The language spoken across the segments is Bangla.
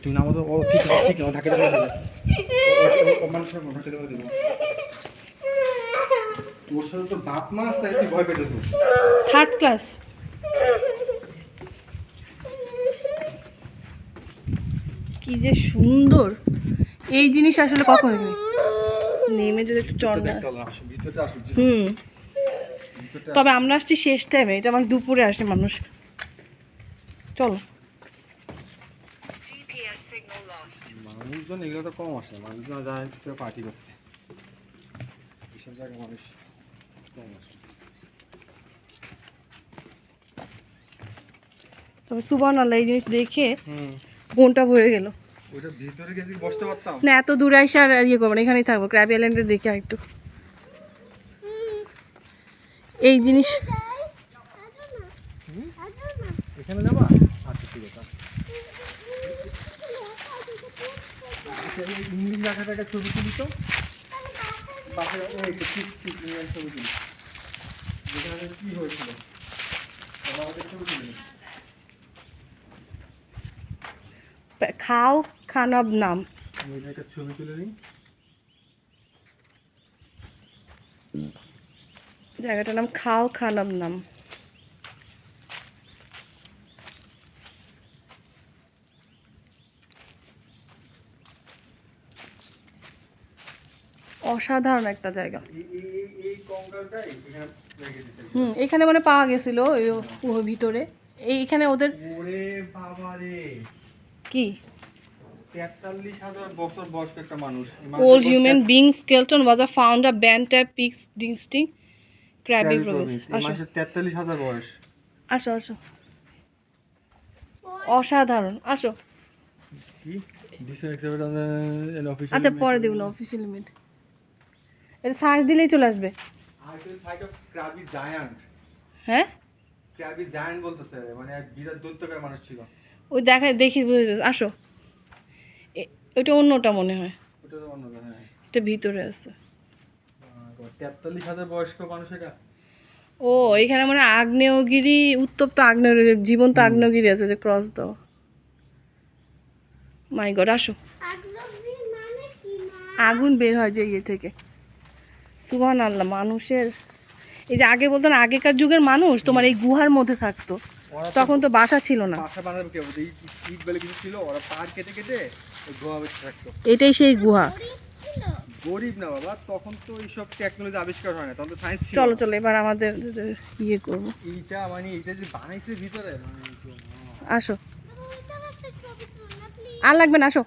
তুমি নামো তো। ও ঠিক আছে, ঠিক আছে, ঢাকে দেবো। ও মানুষের ঢাকে দেবো দেবো। তোর সাথে তো বাপ মা আছে, তুই ভয় পেতেছিস। Third class. কি যে সুন্দর এই জিনিস, আসলে কখন নেমে যদি একটু চড় না। ভিতরটা আসুক। হুম, তবে আমরা আসছি শেষ টাইমে, এটা আমার দুপুরে আসে মানুষ। চলো। মানুষজন এগুলো তো কম আসে, মানুষজন যায় কিছু পার্টি করতে, এসব জায়গায় মানুষ কম আসে। তবে সুবহানাল্লাহ, এই জিনিস দেখে মনটা ভরে গেল। ওইটা ভিতরে গেছি বসতে পারতাম না, এত দূরে এসে আর ইয়ে করবো না, এখানেই থাকবো। ক্র্যাবি আইল্যান্ডে দেখে আর একটু এই জিনিস। এখানে যাবা? আচ্ছা ঠিক আছে। ইংলিশ জায়গাটা একটা ছবি তুলি তো, বাসে এই তো ঠিক ঠিক ছবি তুলি, যেখানে কি হয়েছিল আমাদের ছবি তুলি। খাও খানাব নাম। আমি একটা ছবি তুলে নিই। জায়গাটার নাম খাও খানাব নাম। অসাধারণ একটা জায়গা। এই কঙ্কালটাই এখানে রেখে দিতে। এখানে মানে পাওয়া গেছিল ওই ভিতরে। এইখানে ওদের ওরে বাবা রে, কি 43,000 বছর বয়স্ক একটা মানুষ। old human being skeleton was a found a band type peaks distinct crabby province. এই মানুষের 43,000 বয়স। আসো আসো, অসাধারণ। আসো। কি this exhibit on the official. আচ্ছা, পরে দেবো না, অফিসিয়াল লিমিট। এটা সার্চ দিলেই চলে আসবে। আইসোল সাইট অফ ক্রাবি জায়ান্ট। হ্যাঁ, ক্রাবি জায়ান্ট বলতেছে, মানে এক বিরাট দৈত্যকার মানুষ ছিল। ওই দেখা দেখি বুঝে যাচ্ছে। আসো, ওইটা অন্যটা মনে হয়, ওটা তো অন্য কথা। হ্যাঁ, এটা ভিতরে আছে। 43,000 বয়স্ক মানুষ এটা। ও, এখানে মানে আগ্নেয়গিরি, উত্তপ্ত আগ্নেয়গিরি, জীবন্ত আগ্নেয়গিরি আছে যে ক্রস দাও। মাই গড, আসো। আগুন বের হয় যে ইয়ে থেকে। সুবহানাল্লাহ, মানুষের এই যে আগে বলতো না, আগেকার যুগের মানুষ তোমার এই গুহার মধ্যে থাকতো, তখন তো বাসা ছিল না। বাসা বানাবে কেউ, এই ইট বলে কিছু ছিল, ওরা পাহাড় কেটে কেটে ওই গুহা বেঁচে থাকতো। এটাই সেই গুহা। গরিব না বাবা, তখন তো এইসব টেকনোলজি আবিষ্কার হয় না, তখন তো সায়েন্স ছিল। চলো চলো, এবার আমাদের ইয়ে করবো। এইটা মানে এইটা যে বানাইছে ভিতরে, মানে আসো, আর লাগবে না, আসো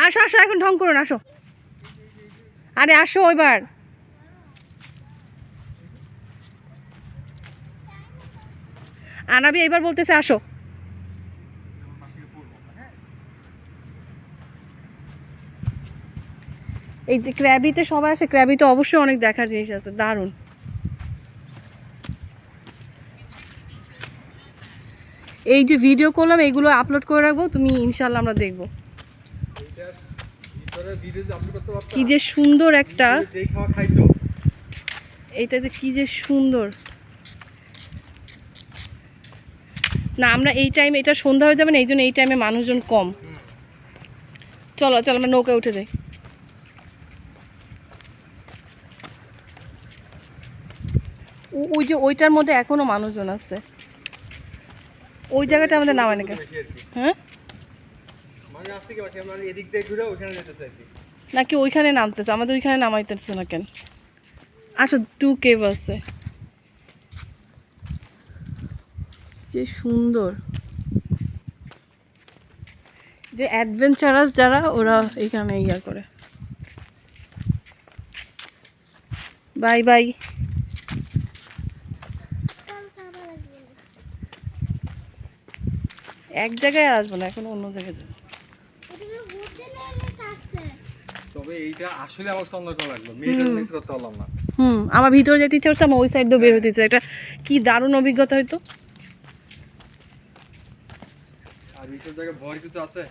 আসো আসো, এখন ঢং করুন, আসো। আরে আসো এবার। আনাবি এবার বলতেছে আসো। এই যে ক্র্যাবিতে সবাই আসে, ক্র্যাবিতে অবশ্যই অনেক দেখার জিনিস আছে, দারুণ। এই যে ভিডিও করলাম, এইগুলো আপলোড করে রাখবো, তুমি ইনশাল্লাহ আমরা দেখবো। কি যে সুন্দর একটা, এইটা যে কি যে সুন্দর না। আমরা এই টাইমে, এটা সন্ধ্যা হয়ে যাবে না, এই জন্য এই টাইমে মানুষজন কম। চলো চলো, আমরা নৌকায় উঠে যাই। ওই যে ওইটার মধ্যে এখনো মানুষজন আছে, ওই জায়গাটা আমাদের নামায় নাকি। হ্যাঁ, নাকি ওইখানে নামতেছে, আমাদের ওইখানে নামাইতেছে না কেন? আসো, 2 কেভ আছে, যে সুন্দর। যে অ্যাডভেঞ্চারাস যারা, ওরা এখানে ইয়া করে। Bye bye. এক জায়গায় আসবো না, এখন অন্য জায়গায় যাবো। তবে এইটা আসলে আমার সন্দেহ লাগলো, মেয়েটা মিস করতে পারলাম না। আমার ভিতরে যেতে ইচ্ছা করছে, আমার ওই সাইড দিয়ে বের হতে ইচ্ছা। এটা কি দারুণ অভিজ্ঞতা হয়তো। আর এইসব জায়গায় ভয় কিছু আছে,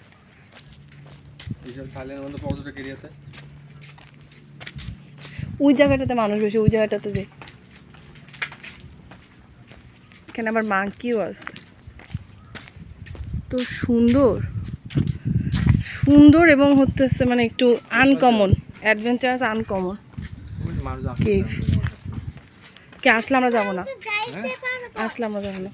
এইসব থাইল্যান্ডের মধ্যে পর্যটক এরিয়াতে। ওই জায়গাটাতে মানুষ বেশি, ওই জায়গাটাতে যে এখানে আবার মাংকিও আছে, তো সুন্দর। সুন্দর এবং হচ্ছে মানে একটু আনকমন, অ্যাডভেঞ্চারাস, আনকমন। মানুষ কে আসলে আমরা যাবো না, যাইতে পারবো। আসলে আমরা যাবো না।